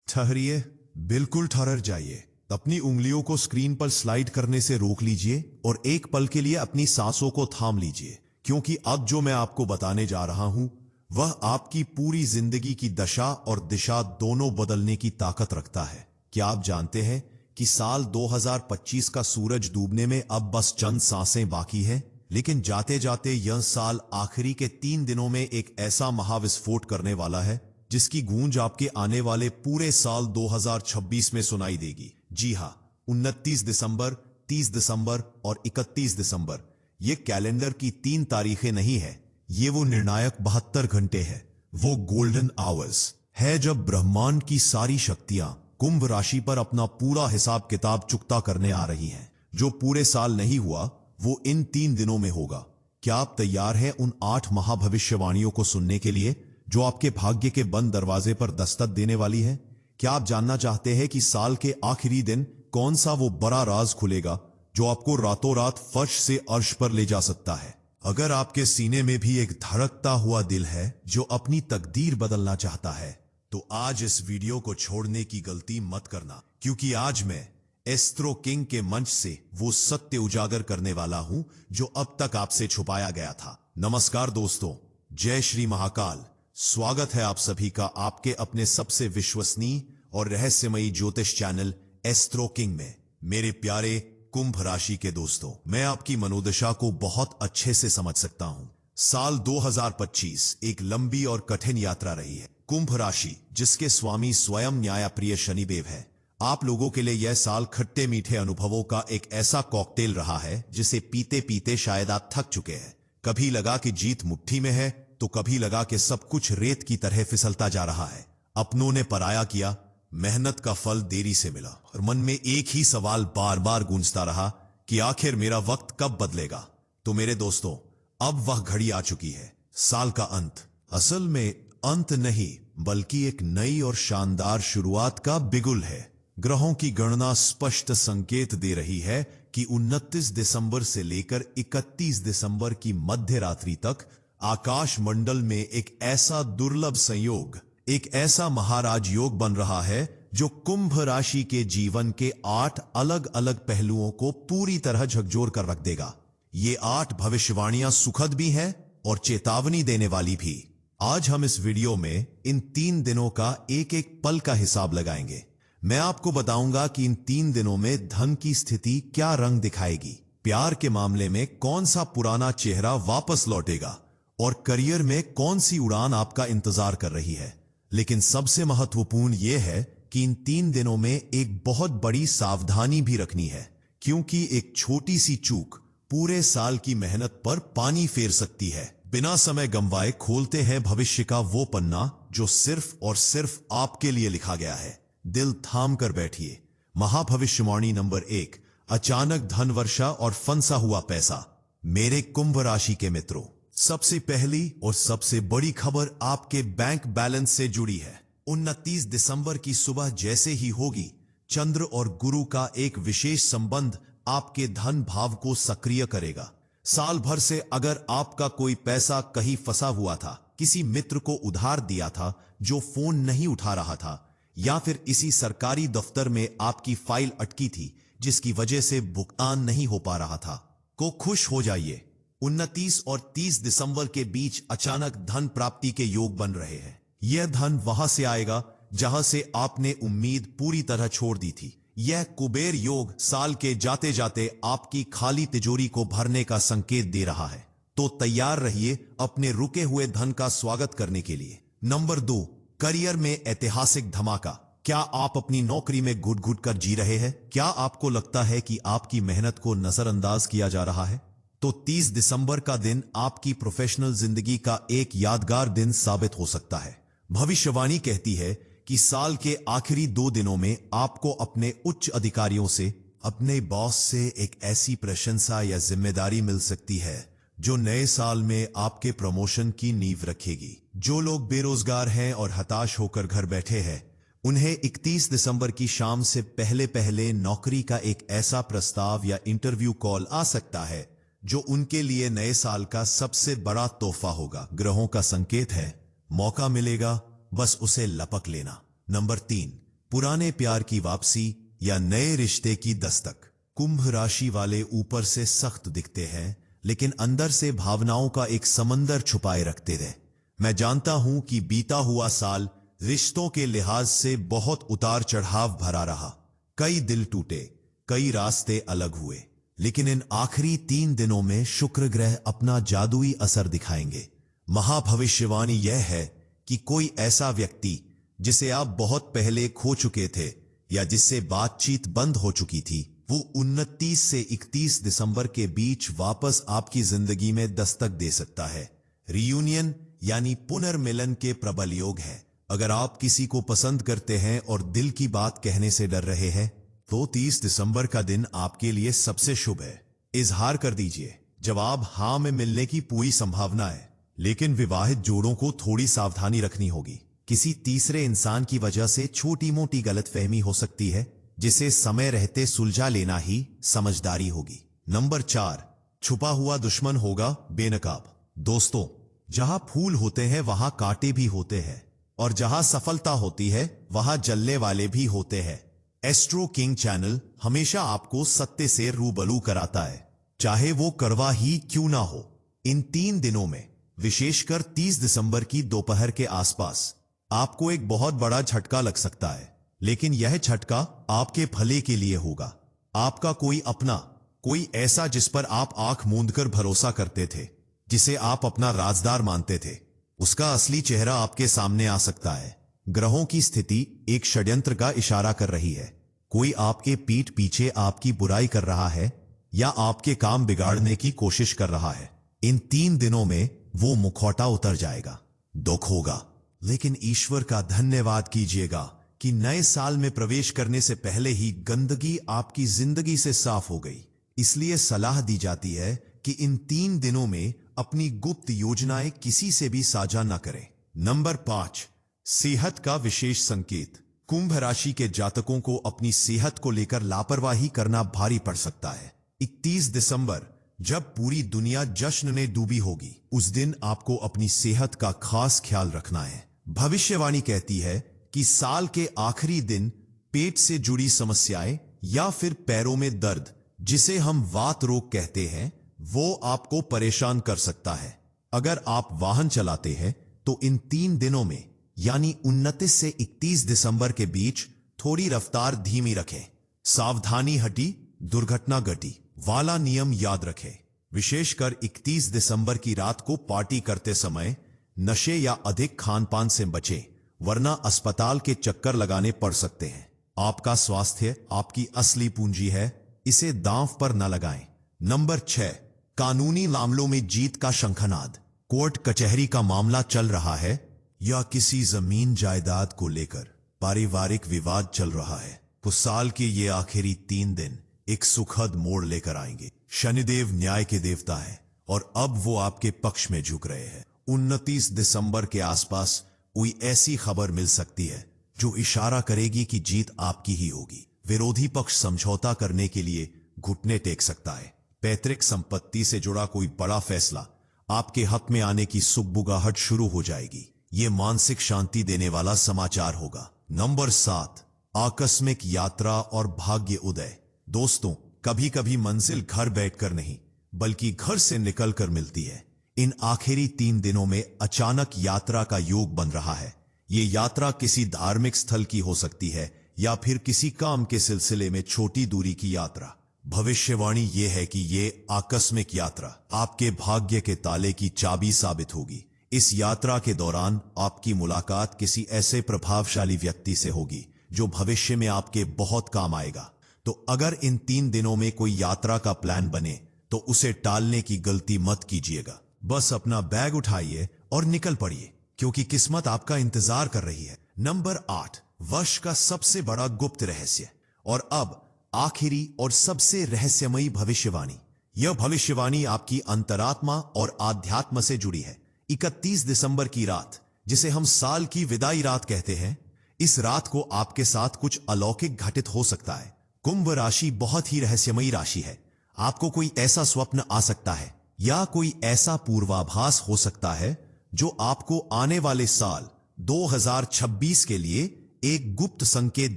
ठहरिए, बिल्कुल ठहर जाइए। अपनी उंगलियों को स्क्रीन पर स्लाइड करने से रोक लीजिए और एक पल के लिए अपनी सांसों को थाम लीजिए, क्योंकि अब जो मैं आपको बताने जा रहा हूं वह आपकी पूरी जिंदगी की दशा और दिशा दोनों बदलने की ताकत रखता है। क्या आप जानते हैं कि साल 2025 का सूरज डूबने में अब बस चंद सांसें बाकी है, लेकिन जाते जाते यह साल आखिरी के 3 दिनों में एक ऐसा महाविस्फोट करने वाला है जिसकी गूंज आपके आने वाले पूरे साल 2026 में सुनाई देगी। जी हां, 29 दिसंबर, 30 दिसंबर और 31 दिसंबर ये कैलेंडर की 3 तारीखें नहीं है, ये वो निर्णायक 72 घंटे है, वो गोल्डन आवर्स है जब ब्रह्मांड की सारी शक्तियां कुंभ राशि पर अपना पूरा हिसाब किताब चुकता करने आ रही हैं। जो पूरे साल नहीं हुआ वो इन 3 दिनों में होगा। क्या आप तैयार हैं उन 8 महाभविष्यवाणियों को सुनने के लिए जो आपके भाग्य के बंद दरवाजे पर दस्तक देने वाली है? क्या आप जानना चाहते हैं कि साल के आखिरी दिन कौन सा वो बड़ा राज खुलेगा जो आपको रातों रात फर्श से अर्श पर ले जा सकता है? अगर आपके सीने में भी एक धड़कता हुआ दिल है जो अपनी तकदीर बदलना चाहता है, तो आज इस वीडियो को छोड़ने की गलती मत करना, क्योंकि आज मैं एस्ट्रो किंग के मंच से वो सत्य उजागर करने वाला हूं जो अब तक आपसे छुपाया गया था। नमस्कार दोस्तों, जय श्री महाकाल। स्वागत है आप सभी का आपके अपने सबसे विश्वसनीय और रहस्यमयी ज्योतिष चैनल एस्ट्रो किंग में। मेरे प्यारे कुंभ राशि के दोस्तों, मैं आपकी मनोदशा को बहुत अच्छे से समझ सकता हूं। साल 2025 एक लंबी और कठिन यात्रा रही है। कुंभ राशि, जिसके स्वामी स्वयं न्यायप्रिय शनिदेव है, आप लोगों के लिए यह साल खट्टे मीठे अनुभवों का एक ऐसा कॉकटेल रहा है जिसे पीते पीते शायद आप थक चुके हैं। कभी लगा कि जीत मुट्ठी में है, तो कभी लगा कि सब कुछ रेत की तरह फिसलता जा रहा है। अपनों ने पराया किया, मेहनत का फल देरी से मिला, और मन में एक ही सवाल बार बार गूंजता रहा कि आखिर मेरा वक्त कब बदलेगा। तो मेरे दोस्तों, अब वह घड़ी आ चुकी है, साल का अंत। असल में अंत नहीं, बल्कि एक नई और शानदार शुरुआत का बिगुल है। ग्रहों की गणना स्पष्ट संकेत दे रही है कि 29 दिसंबर से लेकर 31 दिसंबर की मध्य रात्रि तक आकाश मंडल में एक ऐसा दुर्लभ संयोग, एक ऐसा महाराज योग बन रहा है जो कुंभ राशि के जीवन के 8 अलग अलग पहलुओं को पूरी तरह झकझोर कर रख देगा। ये 8 भविष्यवाणियां सुखद भी हैं और चेतावनी देने वाली भी। आज हम इस वीडियो में इन 3 दिनों का एक एक पल का हिसाब लगाएंगे। मैं आपको बताऊंगा कि इन 3 दिनों में धन की स्थिति क्या रंग दिखाएगी, प्यार के मामले में कौन सा पुराना चेहरा वापस लौटेगा और करियर में कौन सी उड़ान आपका इंतजार कर रही है। लेकिन सबसे महत्वपूर्ण यह है कि इन 3 दिनों में एक बहुत बड़ी सावधानी भी रखनी है, क्योंकि एक छोटी सी चूक पूरे साल की मेहनत पर पानी फेर सकती है। बिना समय गंवाए खोलते हैं भविष्य का वो पन्ना जो सिर्फ और सिर्फ आपके लिए लिखा गया है। दिल थाम कर बैठिए। महाभविष्यवाणी नंबर 1, अचानक धन वर्षा और फंसा हुआ पैसा। मेरे कुंभ राशि के मित्रों, सबसे पहली और सबसे बड़ी खबर आपके बैंक बैलेंस से जुड़ी है। 29 दिसंबर की सुबह जैसे ही होगी, चंद्र और गुरु का एक विशेष संबंध आपके धन भाव को सक्रिय करेगा। साल भर से अगर आपका कोई पैसा कहीं फंसा हुआ था, किसी मित्र को उधार दिया था जो फोन नहीं उठा रहा था, या फिर इसी सरकारी दफ्तर में आपकी फाइल अटकी थी जिसकी वजह से भुगतान नहीं हो पा रहा था, को खुश हो जाइए। 29 और 30 दिसंबर के बीच अचानक धन प्राप्ति के योग बन रहे हैं। यह धन वहां से आएगा जहां से आपने उम्मीद पूरी तरह छोड़ दी थी। यह कुबेर योग साल के जाते जाते आपकी खाली तिजोरी को भरने का संकेत दे रहा है। तो तैयार रहिए अपने रुके हुए धन का स्वागत करने के लिए। नंबर 2, करियर में ऐतिहासिक धमाका। क्या आप अपनी नौकरी में घुट घुट कर जी रहे हैं? क्या आपको लगता है कि आपकी मेहनत को नजरअंदाज किया जा रहा है? तो 30 दिसंबर का दिन आपकी प्रोफेशनल जिंदगी का एक यादगार दिन साबित हो सकता है। भविष्यवाणी कहती है कि साल के आखिरी 2 दिनों में आपको अपने उच्च अधिकारियों से, अपने बॉस से एक ऐसी प्रशंसा या जिम्मेदारी मिल सकती है जो नए साल में आपके प्रमोशन की नींव रखेगी। जो लोग बेरोजगार हैं और हताश होकर घर बैठे हैं, उन्हें 31 दिसंबर की शाम से पहले पहले नौकरी का एक ऐसा प्रस्ताव या इंटरव्यू कॉल आ सकता है जो उनके लिए नए साल का सबसे बड़ा तोहफा होगा। ग्रहों का संकेत है, मौका मिलेगा, बस उसे लपक लेना। नंबर 3, पुराने प्यार की वापसी या नए रिश्ते की दस्तक। कुंभ राशि वाले ऊपर से सख्त दिखते हैं, लेकिन अंदर से भावनाओं का एक समंदर छुपाए रखते हैं। मैं जानता हूं कि बीता हुआ साल रिश्तों के लिहाज से बहुत उतार चढ़ाव भरा रहा। कई दिल टूटे, कई रास्ते अलग हुए, लेकिन इन आखिरी 3 दिनों में शुक्र ग्रह अपना जादुई असर दिखाएंगे। महाभविष्यवाणी यह है कि कोई ऐसा व्यक्ति जिसे आप बहुत पहले खो चुके थे या जिससे बातचीत बंद हो चुकी थी, वो 29 से 31 दिसंबर के बीच वापस आपकी जिंदगी में दस्तक दे सकता है। रियूनियन यानी पुनर्मिलन के प्रबल योग है। अगर आप किसी को पसंद करते हैं और दिल की बात कहने से डर रहे हैं, तो 30 दिसंबर का दिन आपके लिए सबसे शुभ है। इजहार कर दीजिए। जवाब हाँ में मिलने की पूरी संभावना है, लेकिन विवाहित जोड़ों को थोड़ी सावधानी रखनी होगी। किसी तीसरे इंसान की वजह से छोटी मोटी गलतफहमी हो सकती है, जिसे समय रहते सुलझा लेना ही समझदारी होगी। नंबर 4, छुपा हुआ दुश्मन होगा बेनकाब। दोस्तों, जहां फूल होते हैं वहां कांटे भी होते हैं, और जहां सफलता होती है वहां जलने वाले भी होते हैं। एस्ट्रो किंग चैनल हमेशा आपको सत्य से रूबरू कराता है, चाहे वो कड़वा ही क्यों ना हो। इन 3 दिनों में, विशेषकर 30 दिसंबर की दोपहर के आसपास, आपको एक बहुत बड़ा झटका लग सकता है, लेकिन यह झटका आपके भले के लिए होगा। आपका कोई अपना, कोई ऐसा जिस पर आप आंख मूंदकर भरोसा करते थे, जिसे आप अपना राजदार मानते थे, उसका असली चेहरा आपके सामने आ सकता है। ग्रहों की स्थिति एक षड्यंत्र का इशारा कर रही है। कोई आपके पीठ पीछे आपकी बुराई कर रहा है या आपके काम बिगाड़ने की कोशिश कर रहा है। इन 3 दिनों में वो मुखौटा उतर जाएगा। दुख होगा, लेकिन ईश्वर का धन्यवाद कीजिएगा कि नए साल में प्रवेश करने से पहले ही गंदगी आपकी जिंदगी से साफ हो गई। इसलिए सलाह दी जाती है कि इन 3 दिनों में अपनी गुप्त योजनाएं किसी से भी साझा न करें। नंबर 5, सेहत का विशेष संकेत। कुंभ राशि के जातकों को अपनी सेहत को लेकर लापरवाही करना भारी पड़ सकता है। 31 दिसंबर, जब पूरी दुनिया जश्न में डूबी होगी, उस दिन आपको अपनी सेहत का खास ख्याल रखना है। भविष्यवाणी कहती है कि साल के आखिरी दिन पेट से जुड़ी समस्याएं या फिर पैरों में दर्द, जिसे हम वात रोग कहते हैं, वो आपको परेशान कर सकता है। अगर आप वाहन चलाते हैं तो इन 3 दिनों में, यानी 29 से 31 दिसंबर के बीच, थोड़ी रफ्तार धीमी रखें। सावधानी हटी, दुर्घटना घटी वाला नियम याद रखें। विशेषकर 31 दिसंबर की रात को पार्टी करते समय नशे या अधिक खानपान से बचें, वरना अस्पताल के चक्कर लगाने पड़ सकते हैं। आपका स्वास्थ्य आपकी असली पूंजी है, इसे दांव पर न लगाएं। नंबर 6, कानूनी मामलों में जीत का शंखनाद। कोर्ट कचहरी का मामला चल रहा है या किसी जमीन जायदाद को लेकर पारिवारिक विवाद चल रहा है, तो साल के ये आखिरी 3 दिन एक सुखद मोड़ लेकर आएंगे। शनिदेव न्याय के देवता है और अब वो आपके पक्ष में झुक रहे हैं। 29 दिसंबर के आसपास कोई ऐसी खबर मिल सकती है जो इशारा करेगी कि जीत आपकी ही होगी। विरोधी पक्ष समझौता करने के लिए घुटने टेक सकता है। पैतृक संपत्ति से जुड़ा कोई बड़ा फैसला आपके हक में आने की सुगबुगाहट शुरू हो जाएगी। ये मानसिक शांति देने वाला समाचार होगा। नंबर 7, आकस्मिक यात्रा और भाग्य उदय। दोस्तों, कभी कभी मंजिल घर बैठकर नहीं, बल्कि घर से निकलकर मिलती है। इन आखिरी 3 दिनों में अचानक यात्रा का योग बन रहा है। ये यात्रा किसी धार्मिक स्थल की हो सकती है या फिर किसी काम के सिलसिले में छोटी दूरी की यात्रा। भविष्यवाणी ये है कि ये आकस्मिक यात्रा आपके भाग्य के ताले की चाबी साबित होगी। इस यात्रा के दौरान आपकी मुलाकात किसी ऐसे प्रभावशाली व्यक्ति से होगी जो भविष्य में आपके बहुत काम आएगा। तो अगर इन 3 दिनों में कोई यात्रा का प्लान बने तो उसे टालने की गलती मत कीजिएगा। बस अपना बैग उठाइए और निकल पड़िए, क्योंकि किस्मत आपका इंतजार कर रही है। नंबर 8, वर्ष का सबसे बड़ा गुप्त रहस्य। और अब आखिरी और सबसे रहस्यमयी भविष्यवाणी। यह भविष्यवाणी आपकी अंतरात्मा और आध्यात्म से जुड़ी है। 31 दिसंबर की रात, जिसे हम साल की विदाई रात कहते हैं, इस रात को आपके साथ कुछ अलौकिक घटित हो सकता है। कुंभ राशि बहुत ही रहस्यमयी राशि है। आपको कोई ऐसा स्वप्न आ सकता है या कोई ऐसा पूर्वाभास हो सकता है जो आपको आने वाले साल 2026 के लिए एक गुप्त संकेत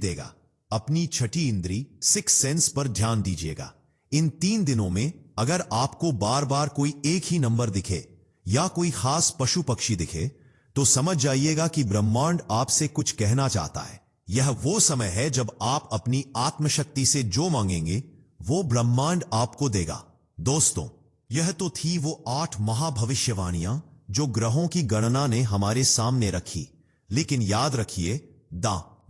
देगा। अपनी छठी इंद्री सिक्स सेंस पर ध्यान दीजिएगा। इन 3 दिनों में अगर आपको बार बार कोई एक ही नंबर दिखे या कोई खास पशु पक्षी दिखे तो समझ जाइएगा कि ब्रह्मांड आपसे कुछ कहना चाहता है। यह वो समय है जब आप अपनी आत्मशक्ति से जो मांगेंगे वो ब्रह्मांड आपको देगा। दोस्तों, यह तो थी वो 8 महाभविष्यवाणियां जो ग्रहों की गणना ने हमारे सामने रखी। लेकिन याद रखिए,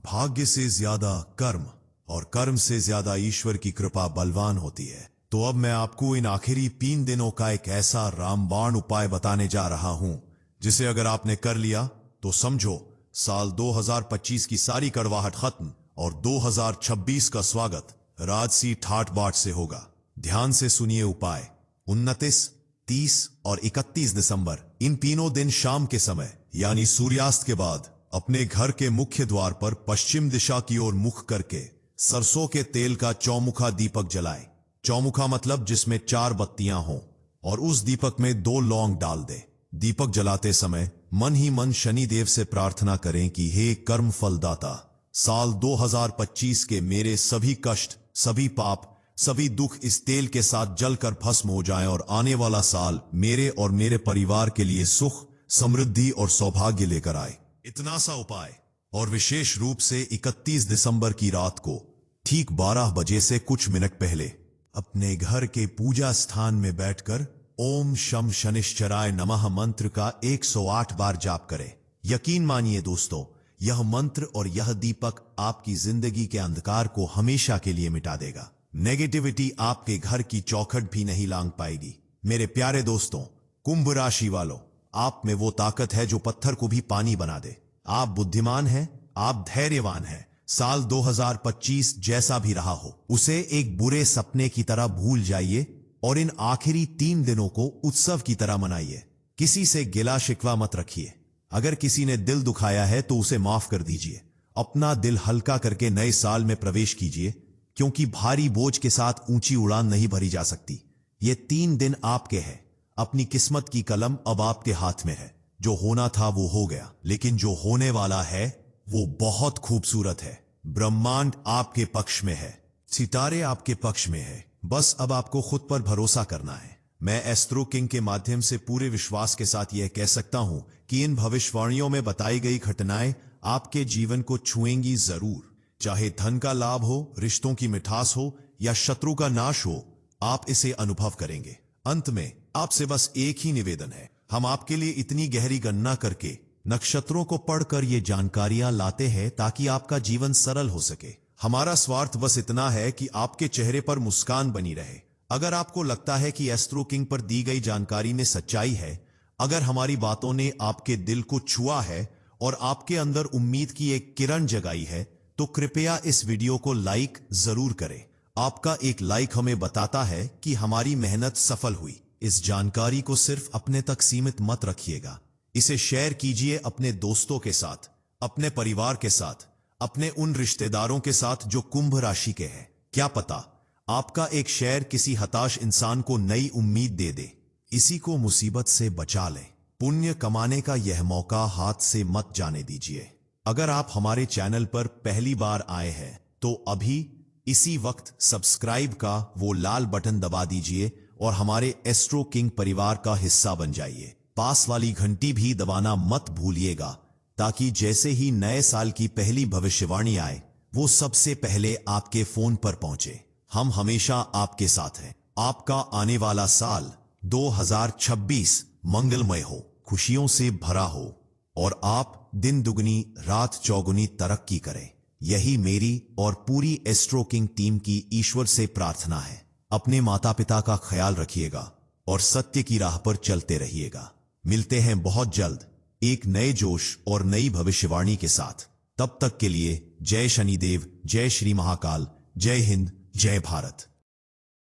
भाग्य से ज्यादा कर्म और कर्म से ज्यादा ईश्वर की कृपा बलवान होती है। तो अब मैं आपको इन आखिरी 3 दिनों का एक ऐसा रामबाण उपाय बताने जा रहा हूं जिसे अगर आपने कर लिया तो समझो साल 2025 की सारी कड़वाहट खत्म और 2026 का स्वागत राजसी ठाट बाट से होगा। ध्यान से सुनिए उपाय। 29, 30 और 31 दिसंबर, इन तीनों दिन शाम के समय यानी सूर्यास्त के बाद अपने घर के मुख्य द्वार पर पश्चिम दिशा की ओर मुख करके सरसों के तेल का चौमुखा दीपक जलाएं। चौमुखा मतलब जिसमें 4 बत्तियां हों, और उस दीपक में 2 लौंग डाल दें। दीपक जलाते समय मन ही मन शनि देव से प्रार्थना करें कि हे कर्म फलदाता, साल 2025 के मेरे सभी कष्ट, सभी पाप, सभी दुख इस तेल के साथ जलकर भस्म हो जाएं और आने वाला साल मेरे और मेरे परिवार के लिए सुख, समृद्धि और सौभाग्य लेकर आए। इतना सा उपाय। और विशेष रूप से 31 दिसंबर की रात को ठीक 12 बजे से कुछ मिनट पहले अपने घर के पूजा स्थान में बैठकर ओम शम शनिश्चराय नमः मंत्र का 108 बार जाप करें। यकीन मानिए दोस्तों, यह मंत्र और यह दीपक आपकी जिंदगी के अंधकार को हमेशा के लिए मिटा देगा। नेगेटिविटी आपके घर की चौखट भी नहीं लांघ पाएगी। मेरे प्यारे दोस्तों, कुंभ राशि वालों, आप में वो ताकत है जो पत्थर को भी पानी बना दे। आप बुद्धिमान हैं, आप धैर्यवान हैं। साल 2025 जैसा भी रहा हो उसे एक बुरे सपने की तरह भूल जाइए और इन आखिरी 3 दिनों को उत्सव की तरह मनाइए। किसी से गिला शिकवा मत रखिए। अगर किसी ने दिल दुखाया है तो उसे माफ कर दीजिए। अपना दिल हल्का करके नए साल में प्रवेश कीजिए, क्योंकि भारी बोझ के साथ ऊंची उड़ान नहीं भरी जा सकती। ये 3 दिन आपके हैं। अपनी किस्मत की कलम अब आपके हाथ में है। जो होना था वो हो गया, लेकिन जो होने वाला है वो बहुत खूबसूरत है। ब्रह्मांड आपके पक्ष में है, सितारे आपके पक्ष में है। बस अब आपको खुद पर भरोसा करना है। मैं एस्ट्रो किंग के माध्यम से पूरे विश्वास के साथ यह कह सकता हूं कि इन भविष्यवाणियों में बताई गई घटनाएं आपके जीवन को छुएंगी जरूर। चाहे धन का लाभ हो, रिश्तों की मिठास हो या शत्रु का नाश हो, आप इसे अनुभव करेंगे। अंत में आपसे बस एक ही निवेदन है। हम आपके लिए इतनी गहरी गणना करके नक्षत्रों को पढ़कर ये जानकारियां लाते हैं ताकि आपका जीवन सरल हो सके। हमारा स्वार्थ बस इतना है कि आपके चेहरे पर मुस्कान बनी रहे। अगर आपको लगता है कि एस्ट्रो किंग पर दी गई जानकारी में सच्चाई है, अगर हमारी बातों ने आपके दिल को छुआ है और आपके अंदर उम्मीद की एक किरण जगाई है, तो कृपया इस वीडियो को लाइक जरूर करें। आपका एक लाइक हमें बताता है कि हमारी मेहनत सफल हुई। इस जानकारी को सिर्फ अपने तक सीमित मत रखिएगा। इसे शेयर कीजिए अपने दोस्तों के साथ, अपने परिवार के साथ, अपने उन रिश्तेदारों के साथ जो कुंभ राशि के हैं। क्या पता आपका एक शेयर किसी हताश इंसान को नई उम्मीद दे दे। इसी को मुसीबत से बचा लें। पुण्य कमाने का यह मौका हाथ से मत जाने दीजिए। अगर आप हमारे चैनल पर पहली बार आए हैं तो अभी इसी वक्त सब्सक्राइब का वो लाल बटन दबा दीजिए और हमारे एस्ट्रो किंग परिवार का हिस्सा बन जाइए। पास वाली घंटी भी दबाना मत भूलिएगा, ताकि जैसे ही नए साल की पहली भविष्यवाणी आए वो सबसे पहले आपके फोन पर पहुंचे। हम हमेशा आपके साथ हैं। आपका आने वाला साल 2026 मंगलमय हो, खुशियों से भरा हो और आप दिन दुगनी रात चौगुनी तरक्की करें। यही मेरी और पूरी एस्ट्रो किंग टीम की ईश्वर से प्रार्थना है। अपने माता पिता का ख्याल रखिएगा और सत्य की राह पर चलते रहिएगा। मिलते हैं बहुत जल्द एक नए जोश और नई भविष्यवाणी के साथ। तब तक के लिए जय शनिदेव, जय श्री महाकाल, जय हिंद, जय भारत।